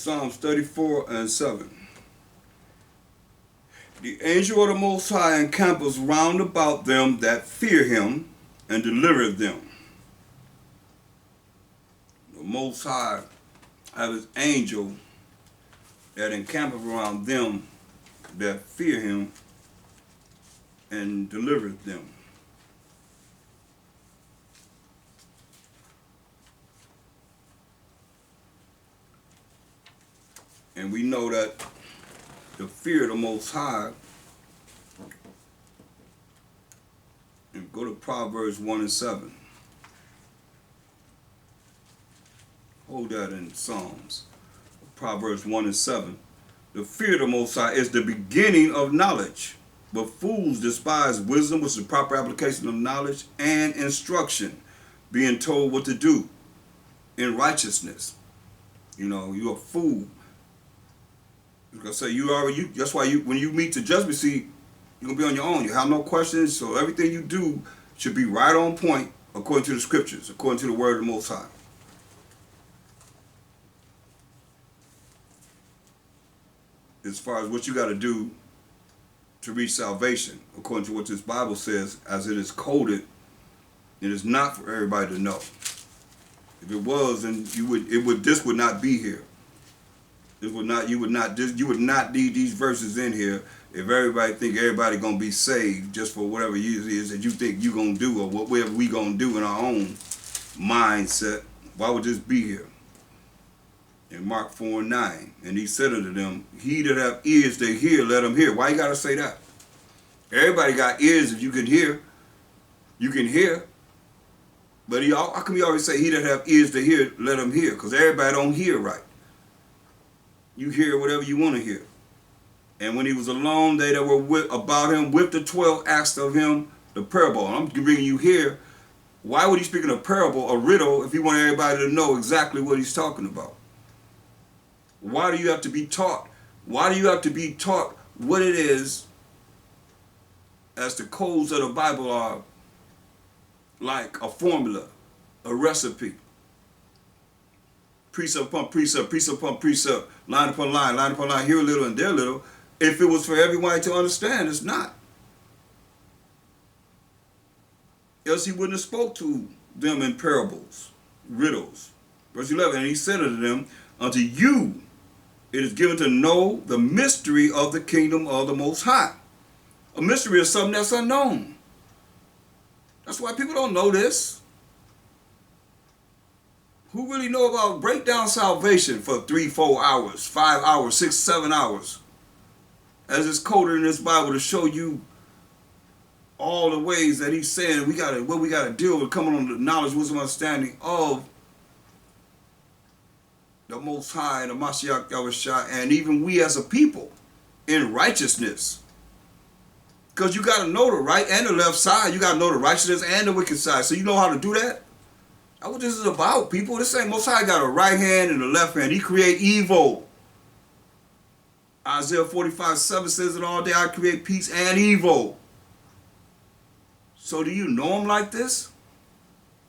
Psalms 34 and 7. The angel of the Most High encampeth round about them that fear him, and delivereth them. The Most High have his angel that encampeth around them that fear him, and delivereth them. And we know that the fear of the Most High, and go to Proverbs 1 and 7. Hold that in Psalms. Proverbs 1 and 7. The fear of the Most High is the beginning of knowledge, but fools despise wisdom, which is the proper application of knowledge, and instruction, being told what to do in righteousness. You know, you're a fool. I say that's why when you meet the judgment seat, you're gonna be on your own. You have no questions, so everything you do should be right on point according to the scriptures, according to the word of the Most High. As far as what you got to do to reach salvation, according to what this Bible says, as it is coded, it is not for everybody to know. If it was, then this would not be here. You would not need these verses in here if everybody think everybody gonna be saved just for whatever it is that you think you gonna do, or whatever we gonna do in our own mindset. Why would this be here? In Mark 4 and 9, and he said unto them, he that have ears to hear, let him hear. Why you gotta say that? Everybody got ears. If you can hear, you can hear. But how come he always say, he that have ears to hear, let him hear? Because everybody don't hear right. You hear whatever you want to hear. And when he was alone, they that were about him with the 12 asked of him the parable. And I'm bringing you here. Why would he speak in a parable, a riddle, if he wanted everybody to know exactly what he's talking about? Why do you have to be taught? Why do you have to be taught what it is, as the codes of the Bible are like a formula, a recipe? Precept upon precept, precept upon precept, line upon line, here a little and there a little. If it was for everybody to understand, it's not. Else he wouldn't have spoke to them in parables, riddles. Verse 11, and he said unto them, unto you it is given to know the mystery of the kingdom of the Most High. A mystery is something that's unknown. That's why people don't know this. Who really know about break down salvation for 3, 4 hours, 5 hours, 6, 7 hours? As it's coded in this Bible to show you all the ways that he's saying what we gotta deal with, coming on the knowledge, wisdom, understanding of the Most High and the Mashiach Yahushua, and even we as a people in righteousness. Because you gotta know the right and the left side. You gotta know the righteousness and the wicked side. So you know how to do that? That's what this is about, people. This ain't Most High got a right hand and a left hand. He create evil. Isaiah 45:7 says it all day, I create peace and evil. So do you know him like this?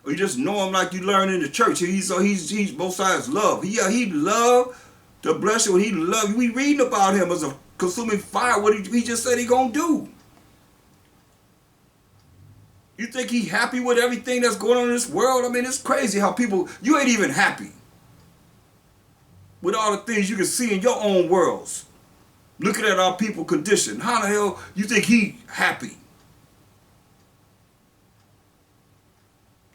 Or you just know him like you learn in the church? He's both sides love. He love to bless you. He love you. We reading about him as a consuming fire. What he just said he gonna do. You think he happy with everything that's going on in this world? I mean, it's crazy how people, you ain't even happy with all the things you can see in your own worlds. Looking at our people condition. How the hell you think he happy?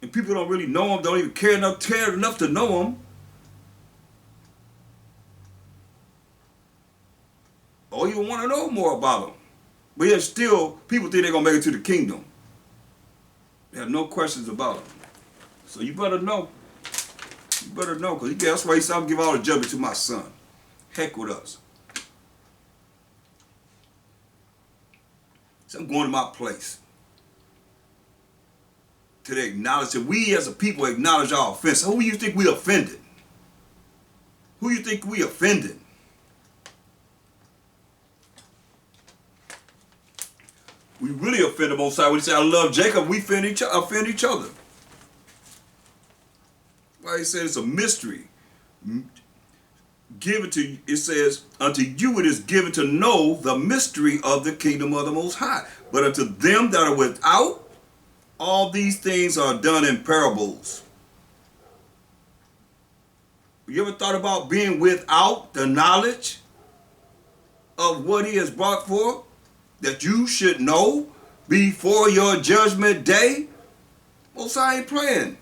And people don't really know him, don't even care enough to know him. Or even want to know more about him. But yet still, people think they're going to make it to the kingdom. They have no questions about him. So you better know. You better know, because that's why he said, I'm going to give all the judgment to my son. Heck with us. So I'm going to my place. To acknowledge that we as a people acknowledge our offense. Who do you think we offended? Who do you think we offended? We really offend the Most High. When he say, I love Jacob, we offend each other. Why he said it's a mystery. given to, it says, unto you it is given to know the mystery of the kingdom of the Most High. But unto them that are without, all these things are done in parables. You ever thought about being without the knowledge of what he has brought forth? That you should know before your judgment day? Most High ain't playing.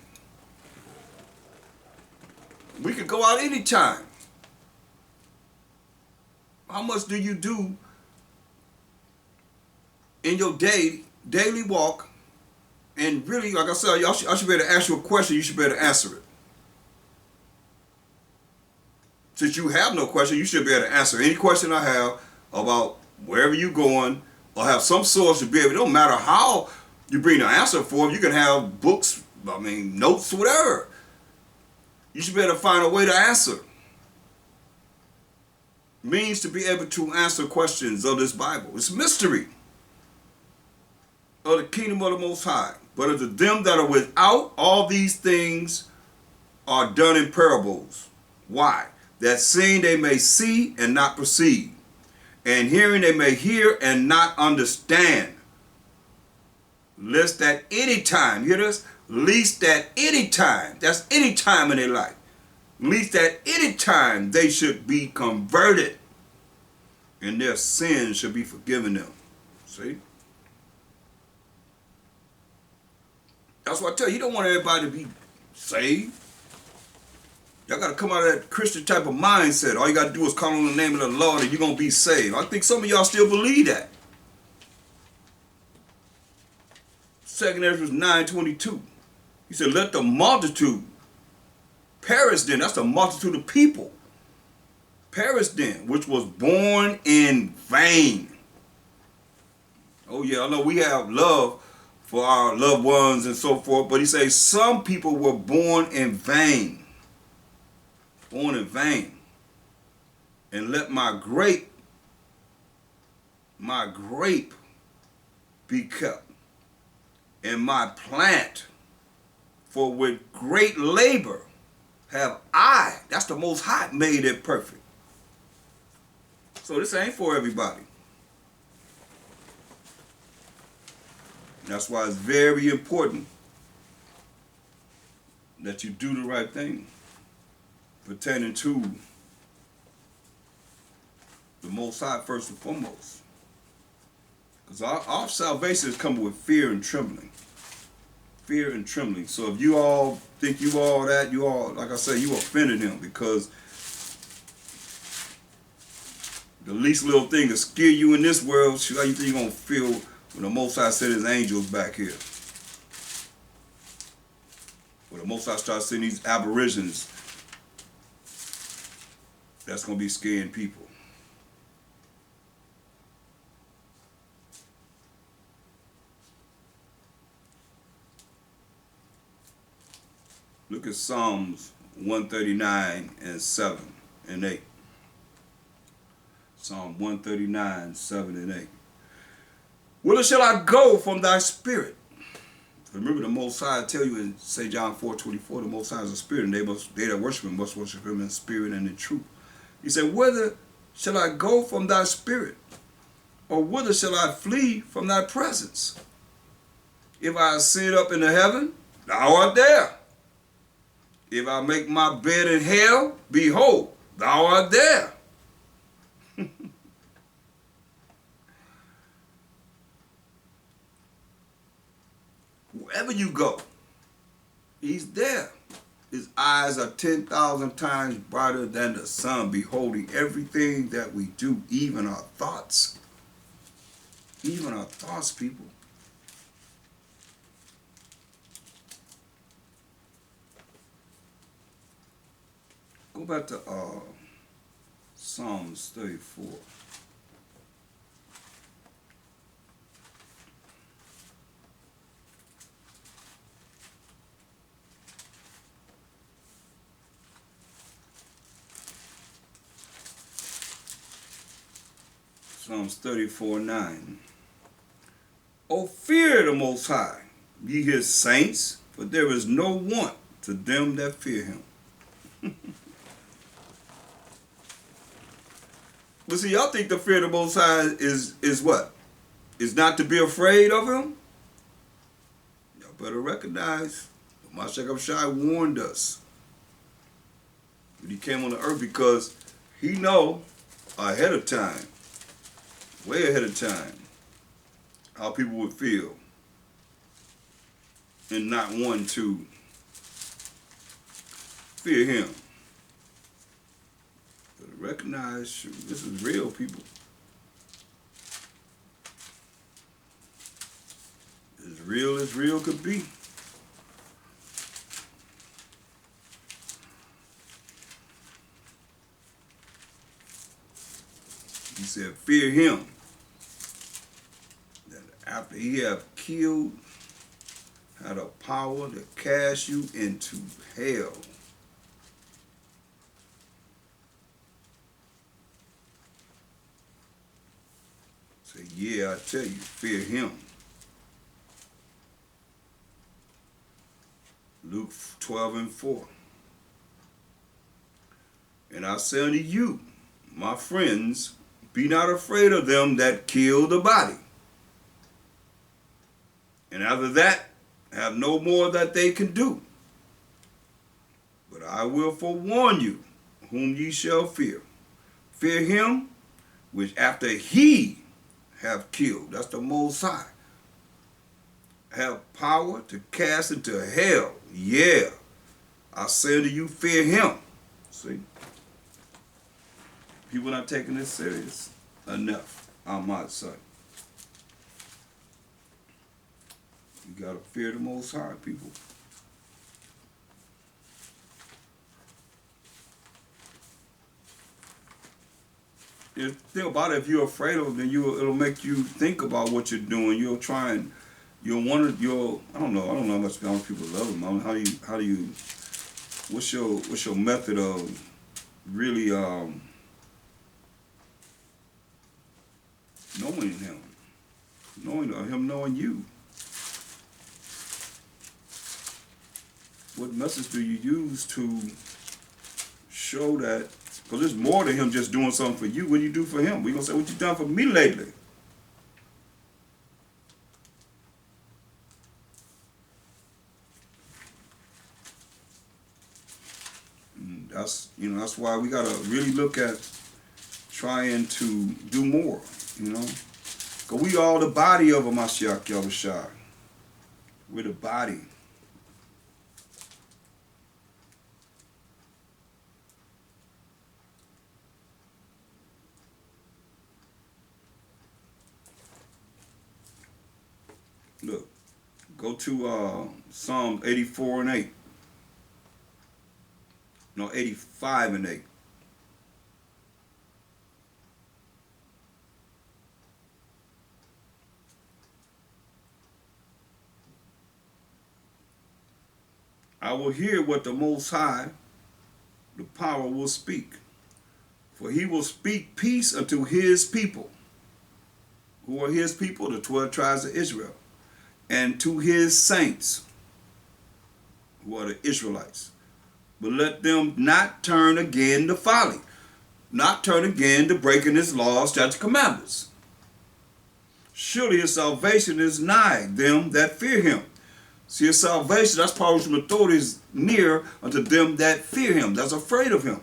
We could go out anytime. How much do you do in your daily walk? And really, like I said, I should be able to ask you a question. You should be able to answer it. Since you have no question, you should be able to answer any question I have about wherever you're going, or have some source to be able. It don't matter how you bring the answer for it. You can have books, notes, whatever. You should be able to find a way to answer. Means to be able to answer questions of this Bible. It's mystery of the kingdom of the Most High. But unto them that are without, all these things are done in parables. Why? That seeing they may see and not perceive, and hearing they may hear and not understand. Lest at any time, hear this? Least at any time, that's any time in their life, least at any time they should be converted, and their sins should be forgiven them. See? That's why I tell you, you don't want everybody to be saved. Y'all got to come out of that Christian type of mindset. All you got to do is call on the name of the Lord and you're going to be saved. I think some of y'all still believe that. 2 Ezra 9:22. He said, let the multitude perish then. That's the multitude of people. Perish then, which was born in vain. Oh yeah, I know we have love for our loved ones and so forth, but he says some people were born in vain. Born in vain. And let my grape be kept, and my plant, for with great labor have I, that's the Most High, made it perfect. So this ain't for everybody. That's why it's very important that you do the right thing pertaining to the Most High first and foremost. Because our salvation is coming with fear and trembling. Fear and trembling. So if you all think you all that, you all, like I said, you offended him, because the least little thing to scare you in this world, how you think you're going to feel when the Most High sent his angels back here? When the Most High starts sending these aberrations, that's going to be scaring people. Look at Psalms 139 and 7 and 8. Psalm 139, 7 and 8. Whither shall I go from thy spirit? Remember, the Most High tell you in St. John 4:24, the Most High is a spirit, and they that worship him must worship him in spirit and in truth. He said, whither shall I go from thy spirit? Or whither shall I flee from thy presence? If I ascend up into heaven, thou art there. If I make my bed in hell, behold, thou art there. Wherever you go, he's there. His eyes are 10,000 times brighter than the sun, beholding everything that we do, even our thoughts. Even our thoughts, people. Go back to Psalms 34. Psalms 34:9. O fear the Most High, ye his saints, for there is no want to them that fear him. But see, y'all think the fear of the Most High is what? Is not to be afraid of him? Y'all better recognize, Mashiach Shai warned us when he came on the earth, because he know ahead of time, way ahead of time, how people would feel and not want to fear him. But recognize, shoot, this is real, people. As real could be. He said, fear him. That after he have killed, had a power to cast you into hell. Say, yeah, I tell you, fear him. Luke 12:4. And I say unto you, my friends, be not afraid of them that kill the body. And after that, have no more that they can do. But I will forewarn you whom ye shall fear. Fear him which after he have killed, that's the Most High, have power to cast into hell. Yeah, I say unto you, fear him. See? People not taking this serious enough, I might say. You gotta fear the Most High, people. Think about it. If you're afraid of it, then it'll make you think about what you're doing. You'll try and you'll want to. I don't know how much people love him. How do you? What's your method of really knowing him, knowing you? What message do you use to show that? Because there's more to him just doing something for you. What do you do for him? We're going to say, what you done for me lately? And that's why we got to really look at trying to do more, Because we all the body of a Mashiach Yahushua. We're the body. Look, go to Psalm 84:8. No, 85:8. I will hear what the Most High, the power, will speak. For he will speak peace unto his people. Who are his people? The 12 tribes of Israel. And to his saints, who are the Israelites. But let them not turn again to folly. Not turn again to breaking his laws, statutes, commandments. Surely his salvation is nigh them that fear him. See, his salvation, that's power from authority, is near unto them that fear him, that's afraid of him.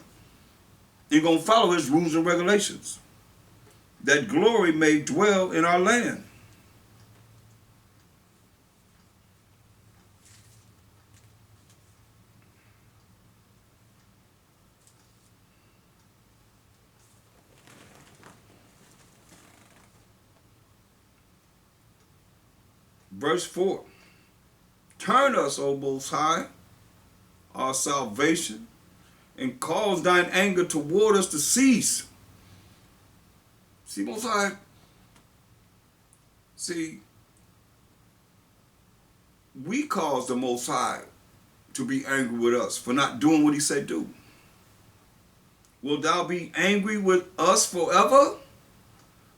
You're going to follow his rules and regulations, that glory may dwell in our land. Verse 4. Turn us, O Most High, our salvation, and cause thine anger toward us to cease. See, Most High, we cause the Most High to be angry with us for not doing what he said do. Wilt thou be angry with us forever?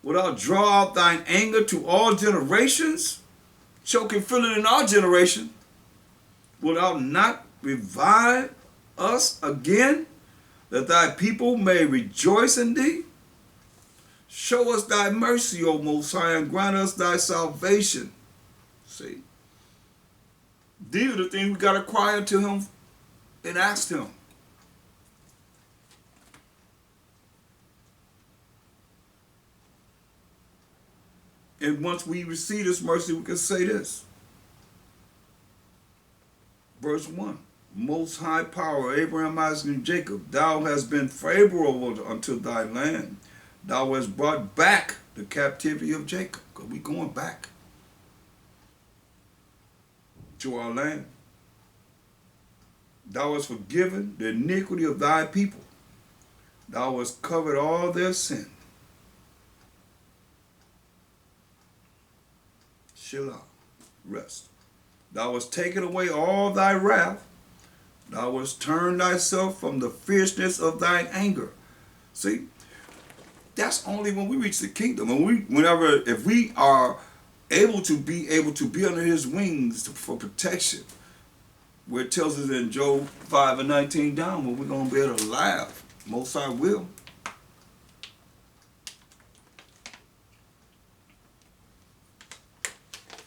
Wilt thou draw out thine anger to all generations? Choke and fill it in our generation. Wilt thou not revive us again, that thy people may rejoice in thee? Show us thy mercy, O Most High, and grant us thy salvation. See? These are the things we got to cry unto him and ask him. And once we receive this mercy, we can say this. Verse 1. Most high power, Abraham, Isaac, and Jacob, thou hast been favorable unto thy land. Thou hast brought back the captivity of Jacob. Because we going back to our land. Thou hast forgiven the iniquity of thy people. Thou hast covered all their sin. Shilah, rest. Thou hast taken away all thy wrath. Thou hast turned thyself from the fierceness of thine anger. See, that's only when we reach the kingdom. If we are able to be under his wings for protection, where it tells us in Job 5:19 down, when we're going to be able to laugh. Most High will.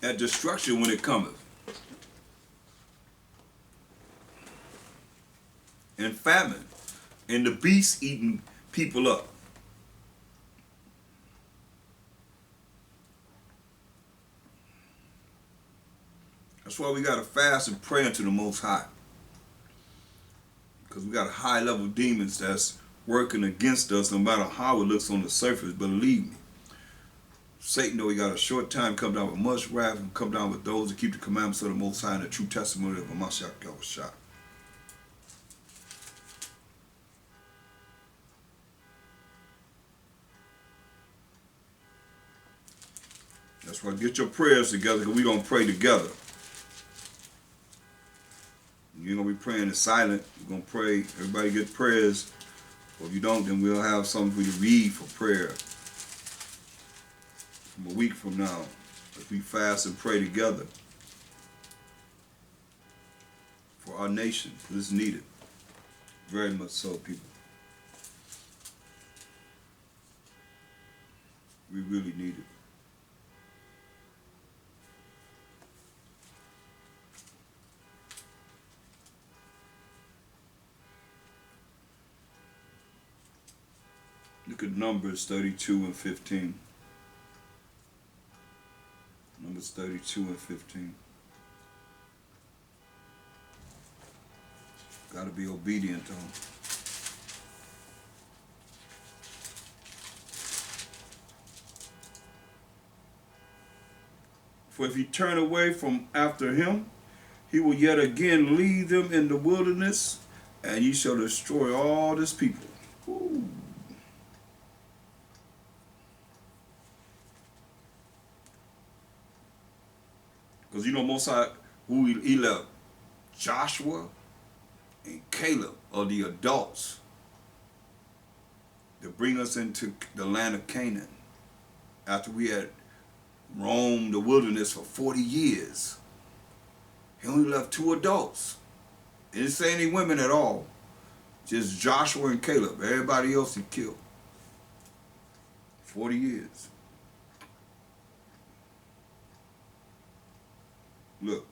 At destruction when it cometh. And famine. And the beast eating people up. That's why we got to fast and pray unto the Most High. Because we got a high level of demons that's working against us no matter how it looks on the surface. Believe me. Satan, though he got a short time, come down with much wrath and come down with those that keep the commandments of the Most High and the true testimony of Mashiach Yahushua. That's why get your prayers together, because we're going to pray together. You're going to be praying in silent. We're going to pray. Everybody get prayers. Or if you don't, then we'll have something for you to read for prayer. From a week from now, if we fast and pray together for our nation, because it's needed. Very much so, people. We really need it. Look at Numbers 32 and 15. Numbers 32 and 15. Got to be obedient to him. For if you turn away from after him, he will yet again lead them in the wilderness, and ye shall destroy all this people. Ooh. Because you know Most High, who he left, Joshua and Caleb are the adults to bring us into the land of Canaan after we had roamed the wilderness for 40 years. He only left 2 adults. He didn't say any women at all. Just Joshua and Caleb. Everybody else he killed. 40 years. Look,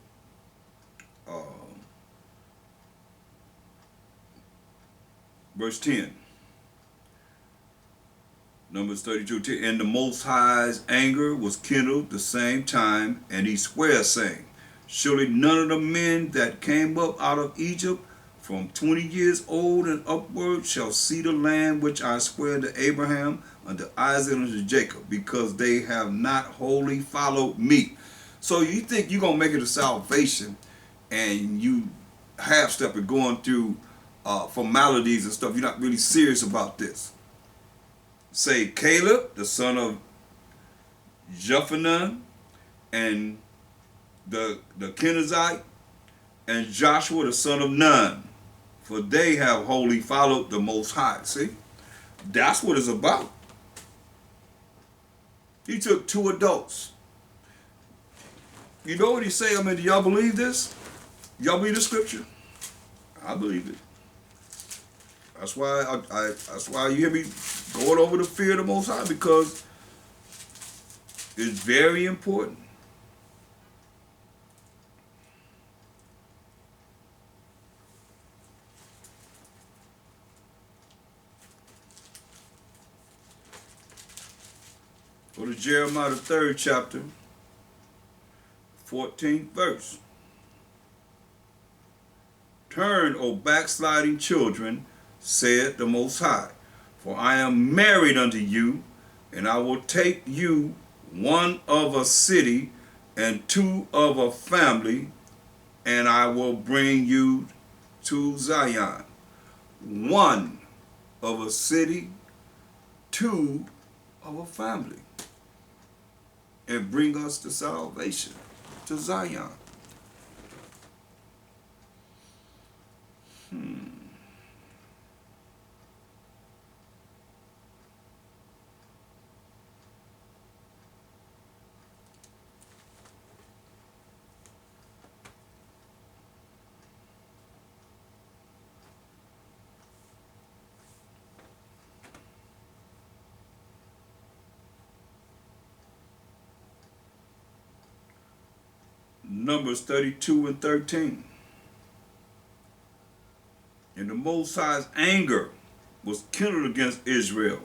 verse 10, Numbers 32:10. And the Most High's anger was kindled the same time, and he sware, saying, surely none of the men that came up out of Egypt from 20 years old and upward shall see the land which I swear to Abraham, unto Isaac, and unto Jacob, because they have not wholly followed me. So you think you're going to make it to salvation and you half-stepping going through formalities and stuff. You're not really serious about this. Say Caleb, the son of Jephunneh, and the Kenizzite, and Joshua, the son of Nun, for they have wholly followed the Most High. See? That's what it's about. He took 2 adults. You know what he say? I mean, do y'all believe this? Y'all believe the scripture? I believe it. That's why that's why you hear me going over the fear of the Most High, because it's very important. Go to Jeremiah the 3rd chapter, 14th verse. Turn, O backsliding children, said the Most High, for I am married unto you, and I will take you one of a city and two of a family, and I will bring you to Zion. One of a city, two of a family, and bring us to salvation, to Zion. Numbers 32 and 13. And the Most High's anger was kindled against Israel,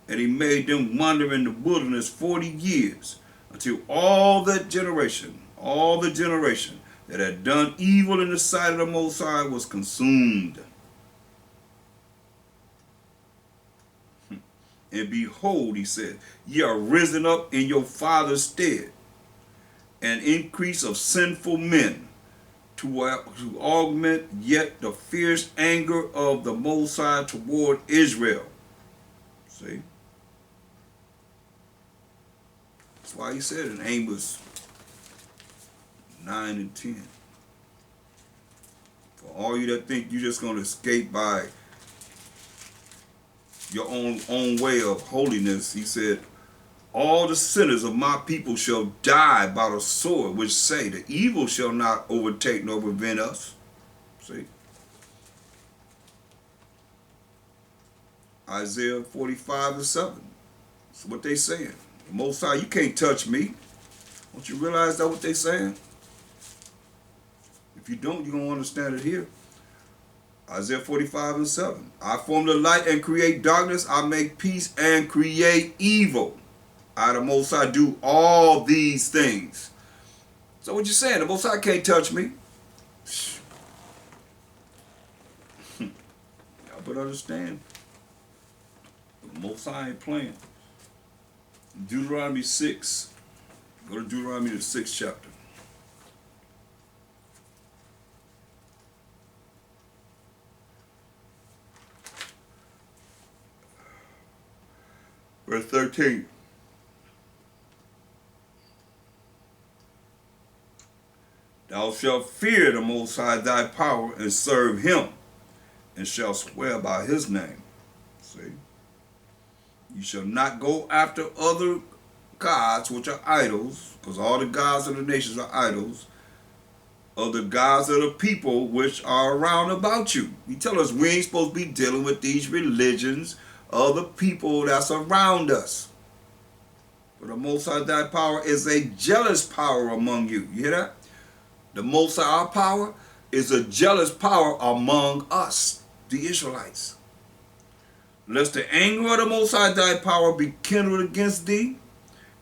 and he made them wander in the wilderness 40 years, until all the generation that had done evil in the sight of the Most High was consumed. And behold, he said, ye are risen up in your father's stead, an increase of sinful men, to augment yet the fierce anger of the Most High toward Israel. See? That's why he said in Amos 9 and 10. For all you that think you're just going to escape by your own way of holiness, he said, all the sinners of my people shall die by the sword, which say, the evil shall not overtake nor prevent us. See? Isaiah 45 and 7. That's what they saying. The Most High, you can't touch me. Don't you realize that what they saying? If you don't, you're going to understand it here. Isaiah 45 and 7. I form the light and create darkness. I make peace and create evil. I, the Most High, do all these things. So what you saying? The Most High can't touch me. Y'all better understand. The Most High ain't playing. Deuteronomy 6. Go to Deuteronomy the 6th chapter. Verse 13. Thou shalt fear the Most High thy power, and serve him, and shall swear by his name. See? You shall not go after other gods which are idols, because all the gods of the nations are idols, of the gods of the people which are around about you. He tell us we ain't supposed to be dealing with these religions of the people that's around us. For the Most High thy power is a jealous power among you. You hear that? The Most High, our power, is a jealous power among us, the Israelites. Lest the anger of the Most High thy power be kindled against thee,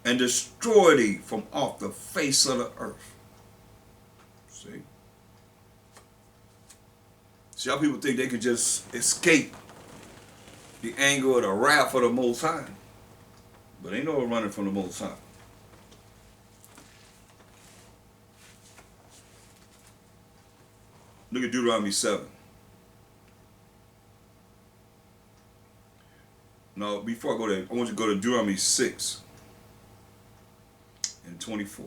and destroy thee from off the face of the earth. See? See how people think they can just escape the anger or the wrath of the Most High. But ain't no running from the Most High. Look at Deuteronomy 7. No, before I go there, I want you to go to Deuteronomy 6 and 24.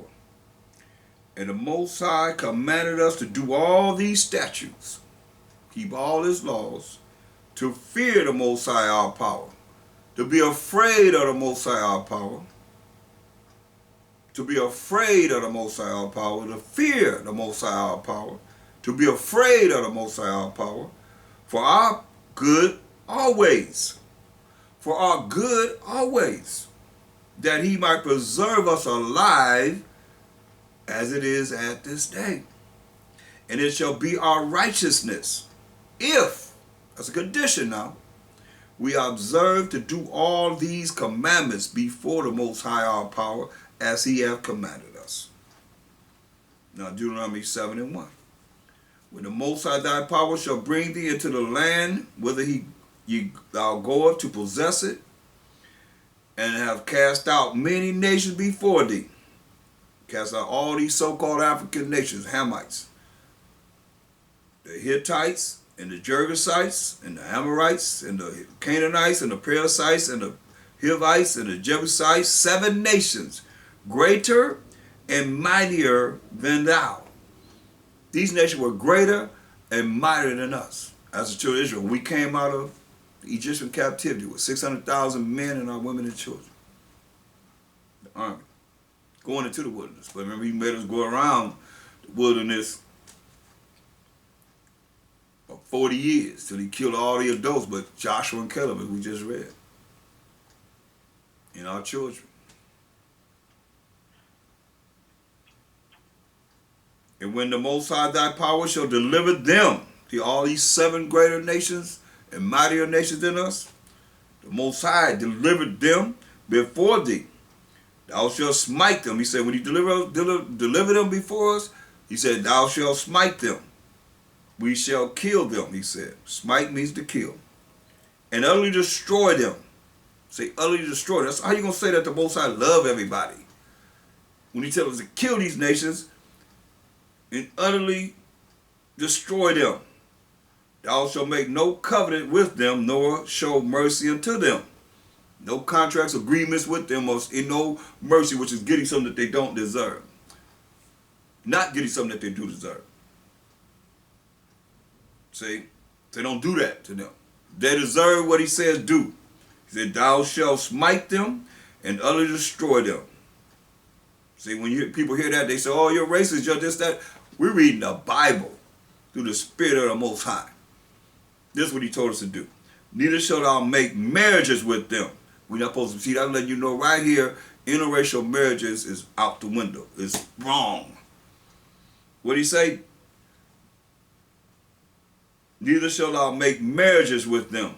And the Most High commanded us to do all these statutes, keep all his laws, to fear the Most High our power, to be afraid of the Most High our power, to be afraid of the Most High our power, to fear the Most High our power, to be afraid of the Most High our power, for our good always, for our good always, that he might preserve us alive as it is at this day. And it shall be our righteousness, if, that's a condition now, we observe to do all these commandments before the Most High our power, as he hath commanded us. Now Deuteronomy 7:1. When the Most High thy power shall bring thee into the land, whither thou goest to possess it, and have cast out many nations before thee. Cast out all these so-called African nations, Hamites, the Hittites, and the Girgashites, and the Amorites, and the Canaanites, and the Perizzites, and the Hivites, and the Jebusites, 7 nations, greater and mightier than thou. These nations were greater and mightier than us. As the children of Israel, we came out of the Egyptian captivity with 600,000 men and our women and children. The army. Going into the wilderness. But remember, he made us go around the wilderness for 40 years till he killed all the adults but Joshua and Caleb, as we just read. And our children. And when the Most High thy power shall deliver them to all these 7 greater nations and mightier nations than us, the Most High delivered them before thee. Thou shalt smite them. He said, when he deliver them before us, he said, thou shalt smite them. We shall kill them, he said. Smite means to kill. And utterly destroy them. Say, utterly destroy them. That's how you going to say that the Most High love everybody? When he tells us to kill these nations and utterly destroy them. Thou shalt make no covenant with them, nor show mercy unto them. No contracts, agreements with them, or in no mercy, which is getting something that they don't deserve. Not getting something that they do deserve. See? They don't do that to them. They deserve what he says do. He said, thou shalt smite them and utterly destroy them. See, when people hear that, they say, oh, you're racist, you're this, that. We're reading the Bible through the Spirit of the Most High. This is what he told us to do. Neither shalt thou make marriages with them. We're not supposed to see that. Let you know right here, interracial marriages is out the window. It's wrong. What did he say? Neither shalt thou make marriages with them.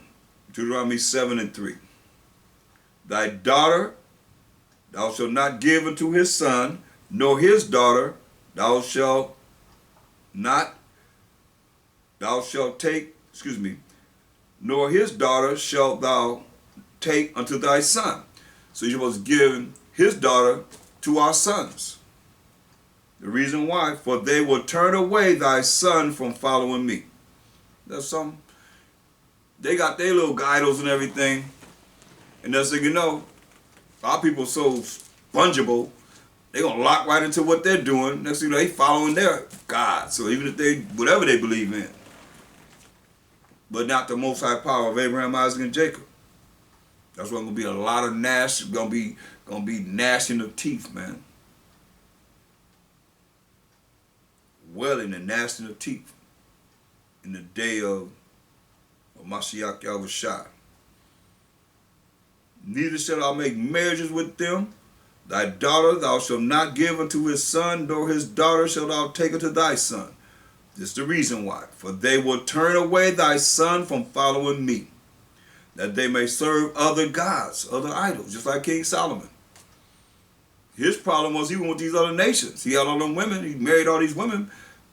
Deuteronomy 7:3. Thy daughter thou shalt not give unto his son, nor his daughter thou shalt take, nor his daughter shalt thou take unto thy son. So you're supposed to give his daughter to our sons. The reason why, for they will turn away thy son from following me. That's something. They got their little idols and everything. And that's like, you know, our people are so fungible, they're going to lock right into what they're doing. Next thing you know, they following their God. So even if they, whatever they believe in. But not the Most High power of Abraham, Isaac, and Jacob. That's why going to be a lot of going to be gnashing of teeth, man. Wailing and gnashing of teeth in the day of Mashiach Yahushua. Neither shalt thou make marriages with them. Thy daughter thou shalt not give unto his son, nor his daughter shalt thou take unto thy son. This is the reason why. For they will turn away thy son from following me, that they may serve other gods, other idols, just like King Solomon. His problem was he went with these other nations. He had all them women, he married all these women,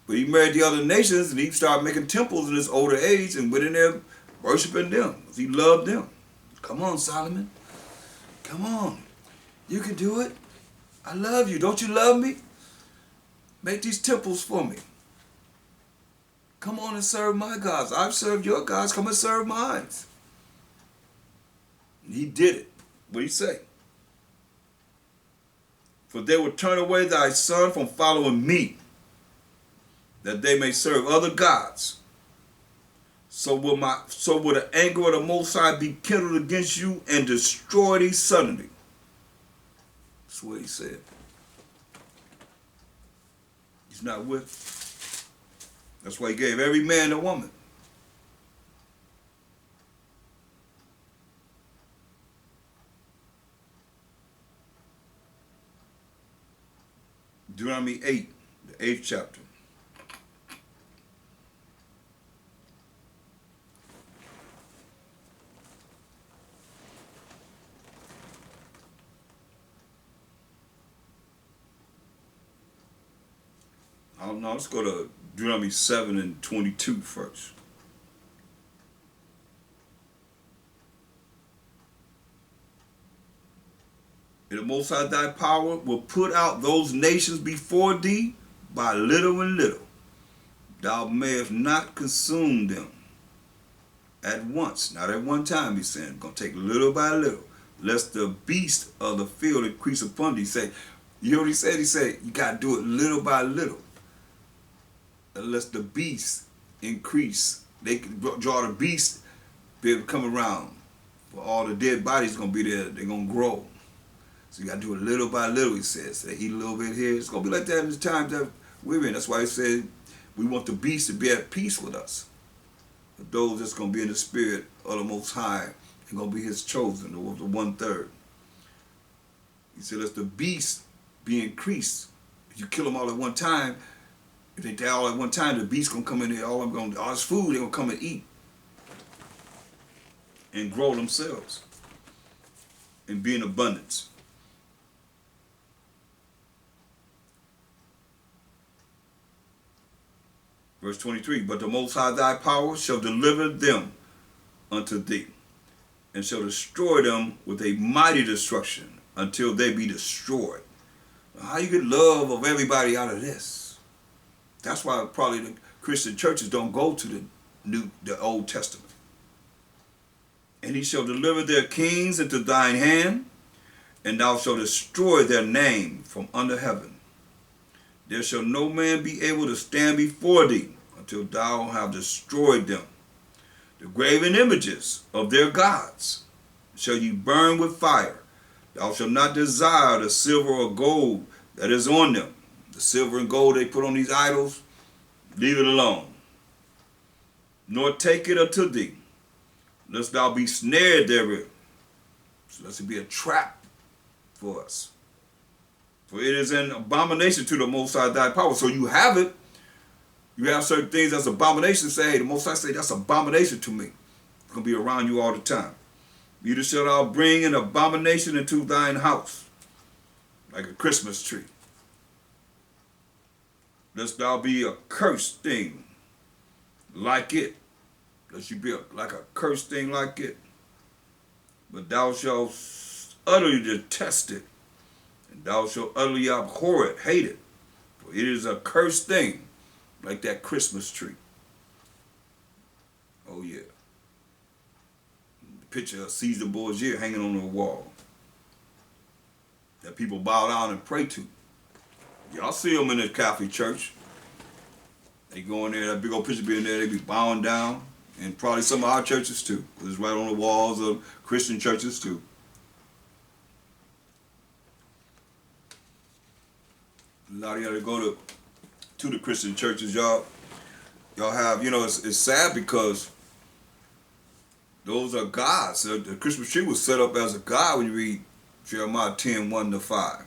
but he married the other nations and he started making temples in his older age and went in there worshiping them. He loved them. Come on, Solomon. Come on. You can do it. I love you. Don't you love me? Make these temples for me. Come on and serve my gods. I've served your gods. Come and serve mine. And he did it. What did he say? For they will turn away thy son from following me, that they may serve other gods. So will the anger of the Most High be kindled against you and destroy thee suddenly. That's what he said. He's not with. That's why he gave every man a woman. Deuteronomy 8, the 8th chapter. I don't know, let's go to Deuteronomy 7 and 22 first. And the Most High thy power will put out those nations before thee by little and little. Thou mayest not consume them at once, not at one time, he's saying. It's going to take little by little, lest the beast of the field increase upon thee. Say, you hear what he said? He said, you got to do it little by little, lest the beast increase. They can draw the beast, be able to come around. For all the dead bodies going to be there, they're going to grow. So you got to do it little by little, he says. They eat a little bit here. It's going to be like that in the times that we're in. That's why he said we want the beast to be at peace with us. But those that's going to be in the spirit of the Most High are going to be his chosen, the 1/3. He said, let the beast be increased. If you kill them all at one time, if they die all at one time, the beast going to come in there, all this food, they're going to come and eat and grow themselves and be in abundance. Verse 23, but the Most High thy power shall deliver them unto thee, and shall destroy them with a mighty destruction until they be destroyed. Now, how you get love of everybody out of this? That's why probably the Christian churches don't go to the Old Testament. And he shall deliver their kings into thine hand, and thou shalt destroy their name from under heaven. There shall no man be able to stand before thee until thou have destroyed them. The graven images of their gods shall ye burn with fire. Thou shalt not desire the silver or gold that is on them. The silver and gold they put on these idols, leave it alone. Nor take it unto thee, lest thou be snared therewith. So lest it be a trap for us. For it is an abomination to the Most High thy power. So you have it. You have certain things that's abomination. Say, hey, the Most High say that's abomination to me. It's going to be around you all the time. Neither shalt thou bring an abomination into thine house, like a Christmas tree. Lest thou be a cursed thing like it. Lest you be like a cursed thing like it. But thou shalt utterly detest it. And thou shalt utterly abhor it, hate it. For it is a cursed thing, like that Christmas tree. Oh yeah. The picture of Caesar Borgia hanging on the wall. That people bow down and pray to. Y'all see them in the Catholic Church. They go in there, that big old picture being there, they be bowing down. And probably some of our churches too. Because it's right on the walls of Christian churches too. A lot of y'all that go to the Christian churches, y'all have, it's sad because those are gods. So the Christmas tree was set up as a god when you read Jeremiah 10, 1-5.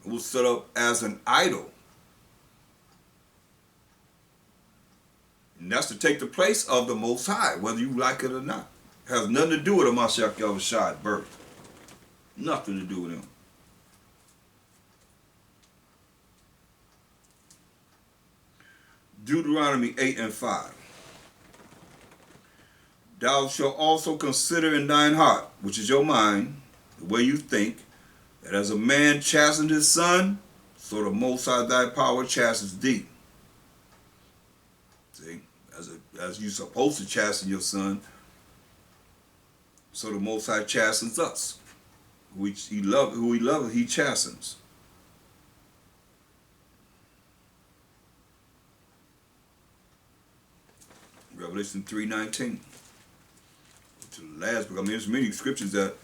It was set up as an idol. And that's to take the place of the Most High, whether you like it or not. It has nothing to do with a Mashiach Yahushua birth. Nothing to do with him. Deuteronomy 8 and 5. Thou shalt also consider in thine heart, which is your mind, the way you think, that as a man chastens his son, so the Most High thy power chastens thee. See, as you supposed to chasten your son, so the Most High chastens us. Who he loves, he chastens. Revelation 3:19. To the last book. I mean, there's many scriptures that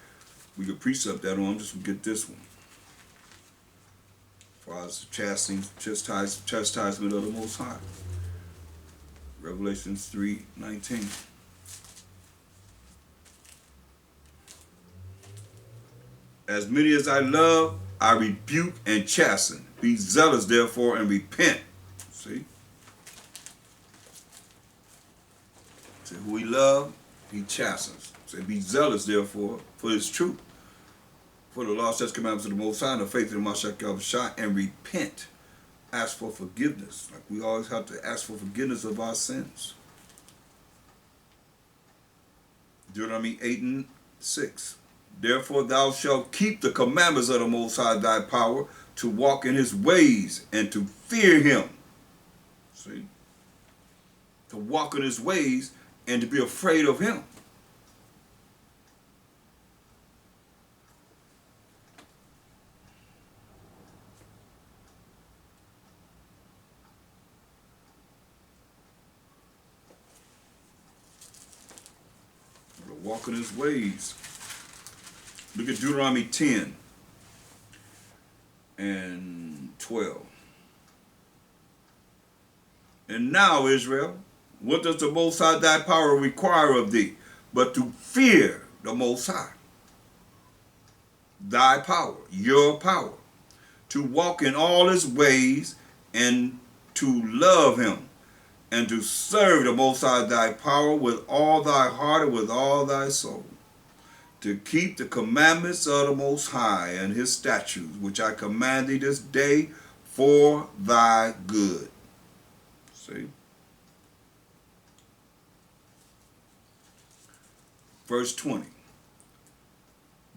we could precept that on. I'm just going to get this one. As far as chastisement of the Most High. Revelation 3:19. As many as I love, I rebuke and chasten. Be zealous, therefore, and repent. See? See, who he loved, he chastens. Say, be zealous, therefore, for his truth. For the law sets commandments of the Most High, and the faith in the Mashiach, and repent. Ask for forgiveness. Like we always have to ask for forgiveness of our sins. Deuteronomy 8:6. Therefore thou shalt keep the commandments of the Most High thy power, to walk in his ways and to fear him. See? To walk in his ways and to be afraid of him. To walk in his ways. Look at Deuteronomy 10:12. And now, Israel, what does the Most High thy power require of thee, but to fear the Most High? Thy power, your power, to walk in all his ways and to love him, and to serve the Most High thy power with all thy heart and with all thy soul. To keep the commandments of the Most High and his statutes, which I command thee this day for thy good. See? Verse 20.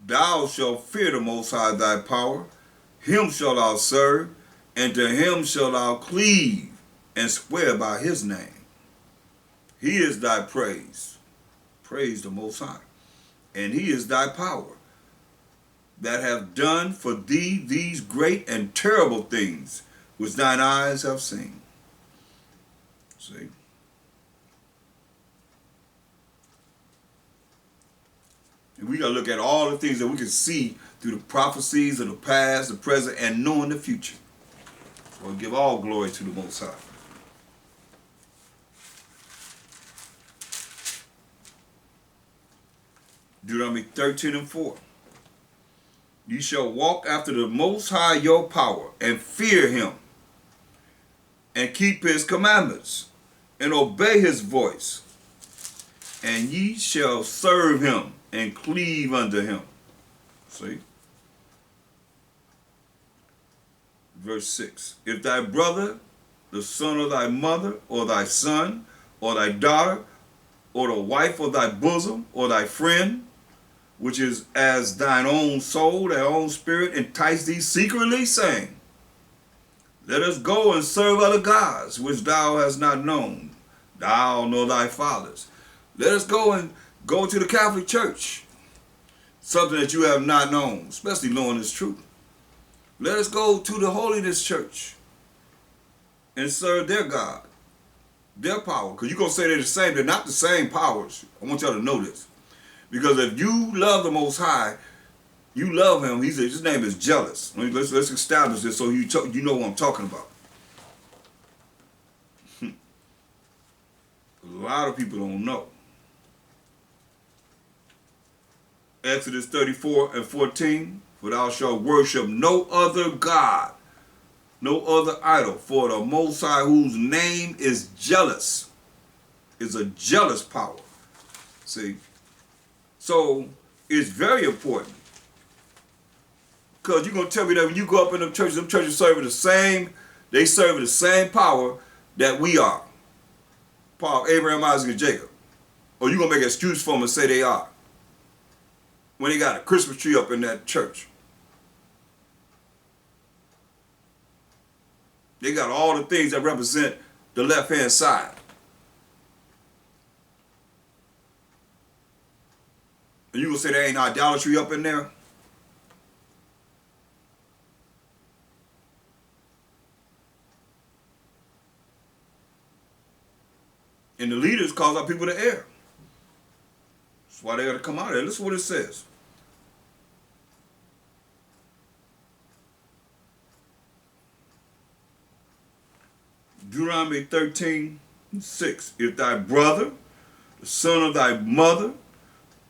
Thou shalt fear the Most High thy power, him shalt thou serve, and to him shalt thou cleave, and swear by his name. He is thy praise. Praise the Most High. And he is thy power, that have done for thee these great and terrible things, which thine eyes have seen. See? And we got to look at all the things that we can see through the prophecies of the past, the present, and knowing the future. So we give all glory to the Most High. Deuteronomy 13:4. Ye shall walk after the Most High your power, and fear him, and keep his commandments, and obey his voice. And ye shall serve him, and cleave unto him. See? Verse 6. If thy brother, the son of thy mother, or thy son, or thy daughter, or the wife of thy bosom, or thy friend, which is as thine own soul, thy own spirit, entice thee secretly, saying, let us go and serve other gods, which thou hast not known, thou nor thy fathers. Let us go and go to the Catholic Church, something that you have not known, especially knowing this truth. Let us go to the Holiness Church and serve their God, their power. Because you're going to say they're the same. They're not the same powers. I want y'all to know this. Because if you love the Most High, you love him. His name is jealous. Let's establish this so you know what I'm talking about. A lot of people don't know. Exodus 34:14. For thou shalt worship no other God, no other idol, for the Most High, whose name is jealous, is a jealous power. See? So it's very important. Because you're going to tell me that when you go up in them churches serve the same power that we are. Paul, Abraham, Isaac, and Jacob. Or you're going to make an excuse for them and say they are. When they got a Christmas tree up in that church. They got all the things that represent the left-hand side. And you gonna say there ain't idolatry up in there? And the leaders cause our people to err. That's why they got to come out of there. Listen to what it says. Deuteronomy 13:6. If thy brother, the son of thy mother,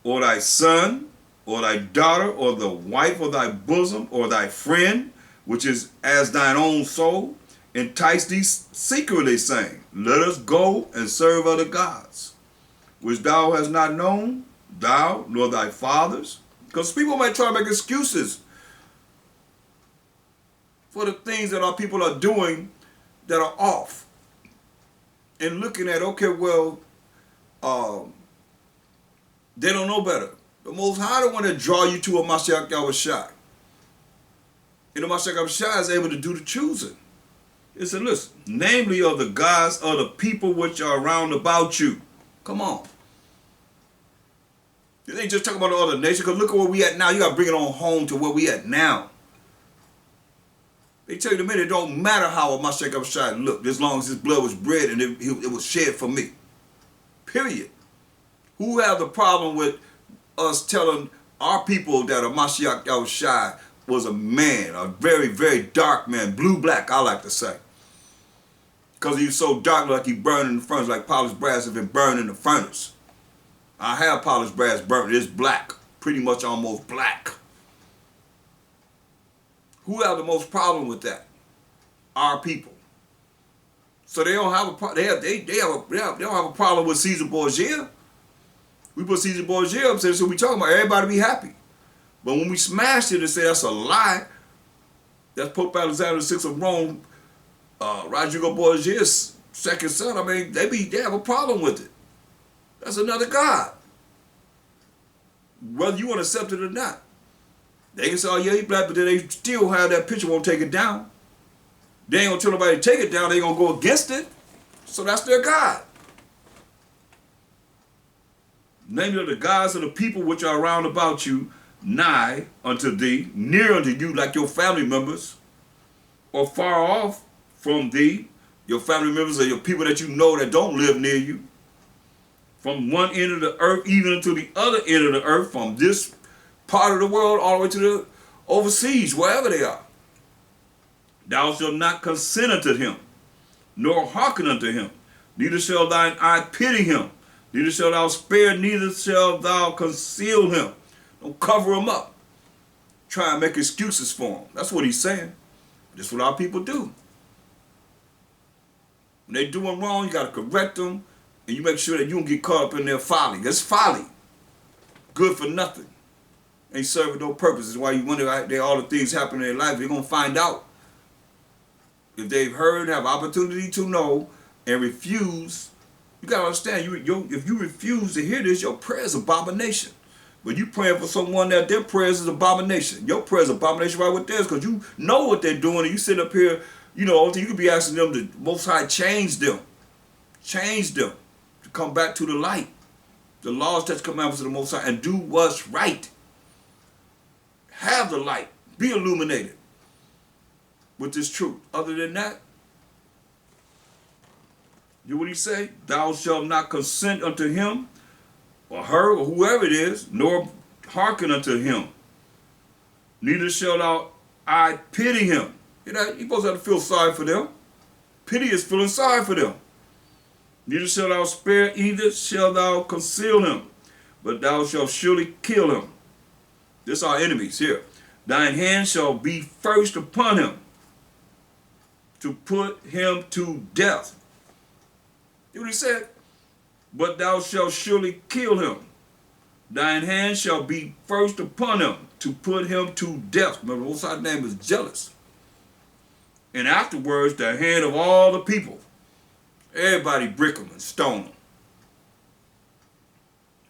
or thy son, or thy daughter, or the wife of thy bosom, or thy friend, which is as thine own soul, entice thee secretly, saying, let us go and serve other gods, which thou hast not known, thou nor thy fathers. Because people might try to make excuses for the things that our people are doing that are off. And looking at, okay, well, they don't know better. The Most High don't want to draw you to a Mashiach Yahushua. And the Mashiach Yahushua is able to do the choosing. It said, listen, namely of the gods of the people which are round about you. Come on. It ain't just talking about the other nation, because look at where we at now. You got to bring it on home to where we at now. They tell you in a minute, it don't matter how a Mashiach Yahushua looked, as long as his blood was bred and it was shed for me. Period. Who have the problem with us telling our people that a Mashiach Yahushua was a man, a very, very dark man, blue-black, I like to say. Because he was so dark, like he burned in the furnace, like polished brass if it burned in the furnace. I have polished brass burnt, it's black, pretty much almost black. Who have the most problem with that? Our people. So they don't have a problem. They don't have a problem with Caesar Borgia. We put Caesar Borgia up, so we talking about everybody be happy. But when we smashed it and say that's a lie, that's Pope Alexander VI of Rome, Rodrigo Borgia's second son. I mean, they have a problem with it. That's another god. Whether you want to accept it or not. They can say, oh yeah, he black, but then they still have that picture, won't take it down. They ain't gonna tell nobody to take it down, they gonna go against it. So that's their God. Namely the gods of the people which are round about you, nigh unto thee, near unto you, like your family members, or far off from thee, your family members or your people that you know that don't live near you, from one end of the earth even to the other end of the earth, from this part of the world all the way to the overseas, wherever they are. Thou shalt not consent unto him, nor hearken unto him, neither shall thine eye pity him, neither shalt thou spare, neither shalt thou conceal him. Don't cover him up. Try and make excuses for him. That's what he's saying. That's what our people do. When they doing wrong, you got to correct them, and you make sure that you don't get caught up in their folly. That's folly. Good for nothing. Ain't serving no purpose. That's why you wonder all the things happen in their life. They're going to find out. If they've heard, have opportunity to know, and refuse, you got to understand, if you refuse to hear this, your prayer is abomination. But you praying for someone that their prayers is abomination. Your prayer is abomination right with theirs, because you know what they're doing, and you sit up here, you could be asking them to Most High change them to come back to the light. The laws, statutes, commandments of the Most High, and do what's right. Have the light. Be illuminated with this truth. Other than that, you know what he say? Thou shalt not consent unto him, or her, or whoever it is, nor hearken unto him. Neither shall thou I pity him. You're supposed to have to feel sorry for them. Pity is feeling sorry for them. Neither shalt thou spare, either shalt thou conceal him, but thou shalt surely kill him. This are enemies here. Thine hand shall be first upon him, to put him to death. You know what he said? But thou shalt surely kill him. Thine hand shall be first upon him, to put him to death. Remember, the Most High's name is jealous. And afterwards, the hand of all the people. Everybody brick him and stone him.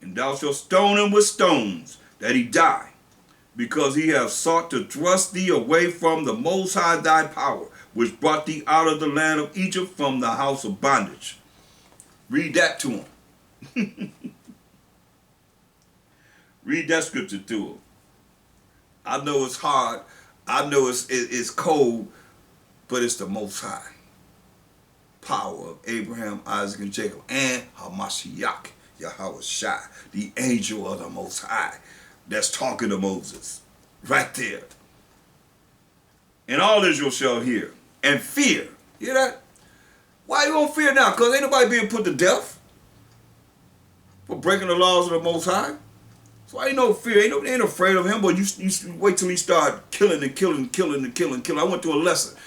And thou shalt stone him with stones, that he die, because he hath sought to thrust thee away from the Most High thy power, which brought thee out of the land of Egypt from the house of bondage. Read that to him. Read that scripture to him. I know it's hard. I know it's cold, but it's the Most High. Power of Abraham, Isaac, and Jacob, and Hamashiach, Yahushua, the angel of the Most High, that's talking to Moses. Right there. And all Israel shall hear and fear. You hear that? Why you gonna fear now? Because ain't nobody being put to death for breaking the laws of the Most High. So ain't no fear, ain't afraid of him, but you wait till he start killing and killing and killing and killing and killing. I went through a lesson.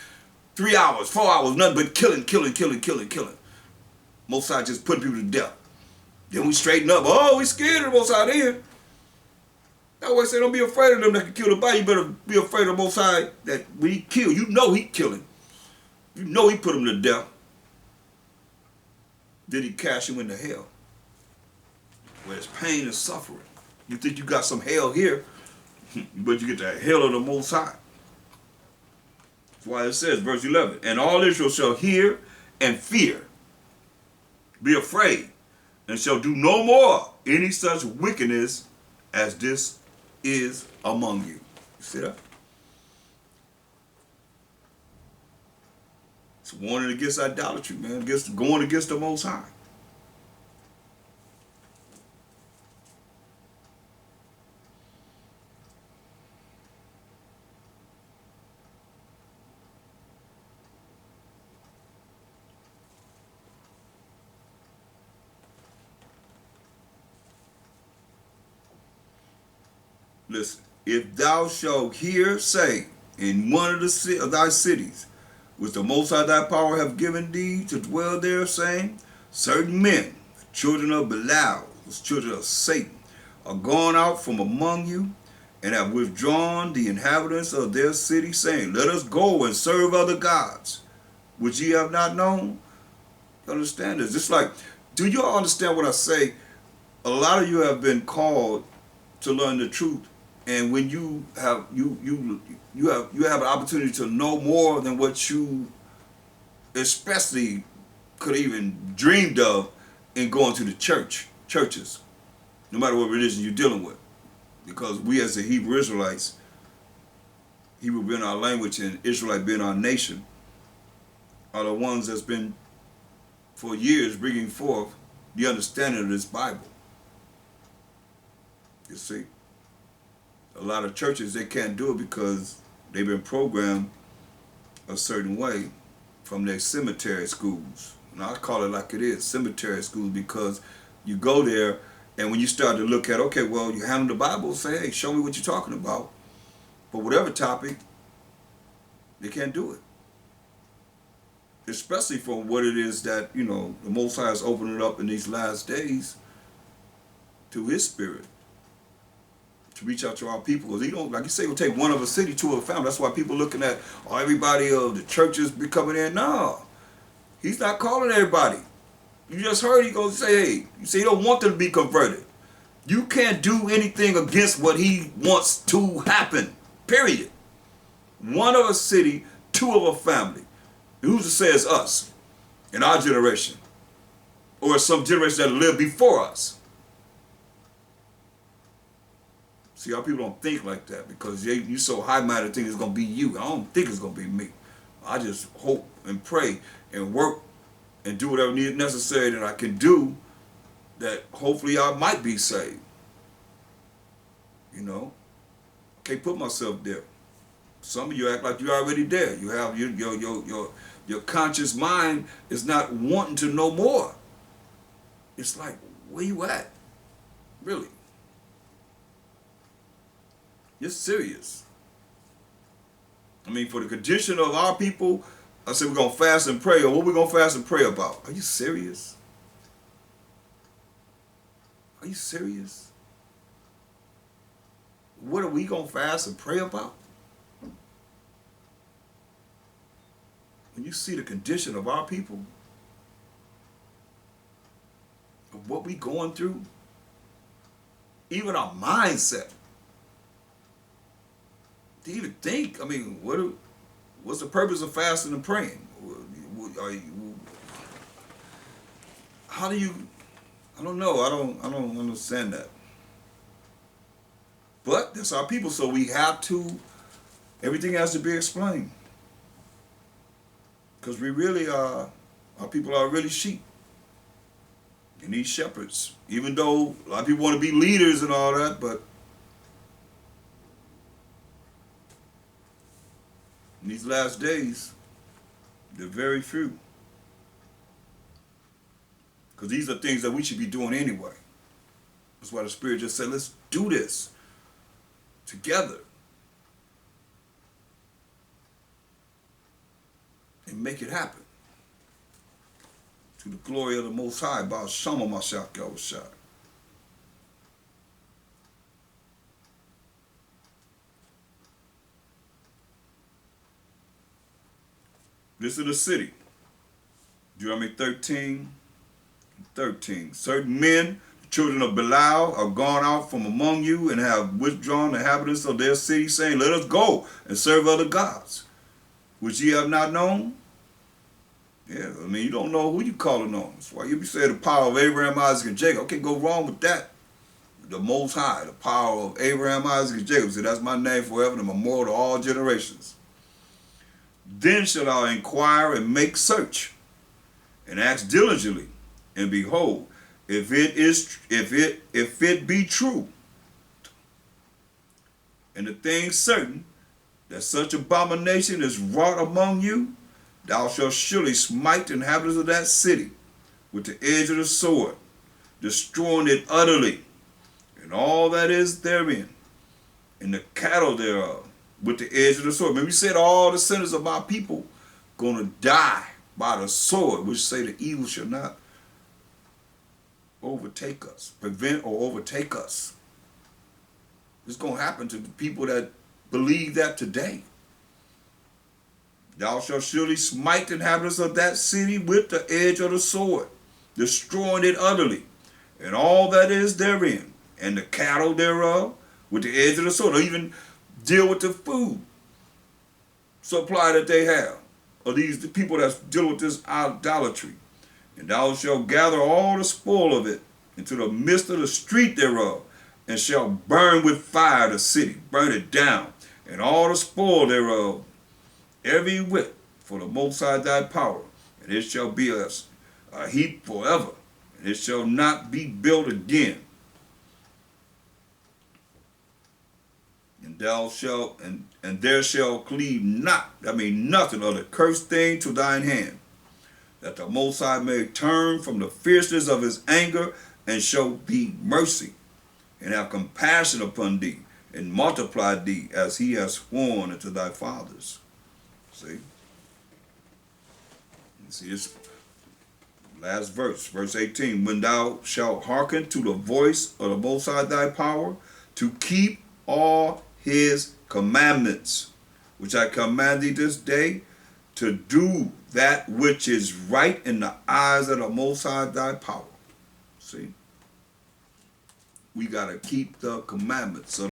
3 hours, 4 hours, nothing but killing, killing, killing, killing, killing. Most High just putting people to death. Then we straighten up. Oh, we scared of the Most High then. I always say don't be afraid of them that can kill the body. You better be afraid of the Most High that when he kill, you know he killing. You know he put him to death. Then he cast him into hell. Where there's pain and suffering. You think you got some hell here, but you get the hell of the Most High. That's why it says, verse 11, and all Israel shall hear and fear, be afraid, and shall do no more any such wickedness as this is among you. You see that? It's warning against idolatry, man, against going against the Most High. Listen, if thou shalt hear say in one of thy cities, which the Most High thy power have given thee to dwell there, saying, certain men, the children of Belial, the children of Satan, are gone out from among you, and have withdrawn the inhabitants of their city, saying, let us go and serve other gods, which ye have not known. You understand this? Just like, do you all understand what I say? A lot of you have been called to learn the truth. And when you have you have an opportunity to know more than what you especially could even dreamed of in going to the churches, no matter what religion you're dealing with. Because we as the Hebrew Israelites, Hebrew being our language and Israelite being our nation, are the ones that's been for years bringing forth the understanding of this Bible. You see? A lot of churches, they can't do it because they've been programmed a certain way from their cemetery schools. And I call it like it is, cemetery schools, because you go there and when you start to look at, okay, well, you handle the Bible, say, hey, show me what you're talking about. For whatever topic, they can't do it. Especially for what it is that, you know, the Most High is opening up in these last days to his spirit. To reach out to our people, because he don't, like you say, will take one of a city, two of a family. That's why people looking at everybody of the churches be coming in. No, he's not calling everybody. You just heard he goes say, hey, you say you don't want them to be converted. You can't do anything against what he wants to happen. Period. One of a city, two of a family. And who's to say it's us in our generation, or some generation that lived before us? See, our people don't think like that because you so high-minded think it's going to be you. I don't think it's going to be me. I just hope and pray and work and do whatever necessary that I can do that hopefully I might be saved. You know? I can't put myself there. Some of you act like you're already there. You have your conscious mind is not wanting to know more. It's like, where you at? Really? You're serious. I mean, for the condition of our people, I said we're going to fast and pray. Or what we going to fast and pray about? Are you serious? Are you serious? What are we going to fast and pray about? When you see the condition of our people, of what we going through, even our mindset, to even think, I mean, what's the purpose of fasting and praying? How do you, I don't know, I don't understand that. But that's our people, so we have to, everything has to be explained. Because we really are, our people are really sheep. They need shepherds. Even though a lot of people want to be leaders and all that, but in these last days, they're very few. Because these are things that we should be doing anyway. That's why the Spirit just said, let's do this together and make it happen. To the glory of the Most High, by Shama Mashak Yahushua. This is the city. Deuteronomy 13:13. Certain men, the children of Belial, are gone out from among you and have withdrawn the inhabitants of their city, saying, let us go and serve other gods, which ye have not known. Yeah, I mean, you don't know who you calling on. That's why you be saying the power of Abraham, Isaac, and Jacob. Can't go wrong with that. The Most High, the power of Abraham, Isaac, and Jacob. See, that's my name forever, the memorial to all generations. Then shall thou inquire and make search, and ask diligently, and behold, if it be true, and the thing certain that such abomination is wrought among you, thou shalt surely smite the inhabitants of that city with the edge of the sword, destroying it utterly, and all that is therein, and the cattle thereof, with the edge of the sword. Remember, you said all the sinners of my people going to die by the sword, which say the evil shall not overtake us, prevent or overtake us. It's going to happen to the people that believe that today. Thou shalt surely smite the inhabitants of that city with the edge of the sword, destroying it utterly, and all that is therein, and the cattle thereof, with the edge of the sword. Or even deal with the food supply that they have, or the people that's dealing with this idolatry. And thou shalt gather all the spoil of it into the midst of the street thereof, and shall burn with fire the city, burn it down, and all the spoil thereof, every whit, for the Most High thy power, and it shall be a heap forever, and it shall not be built again. And thou shalt, and there shall cleave not, nothing of the cursed thing to thine hand, that the Most High may turn from the fierceness of his anger, and show thee mercy, and have compassion upon thee, and multiply thee as he has sworn unto thy fathers. See? You see this last verse, verse 18. When thou shalt hearken to the voice of the Most High thy power, to keep all his commandments, which I command thee this day, to do that which is right in the eyes of the Most High thy power. See? We got to keep the commandments of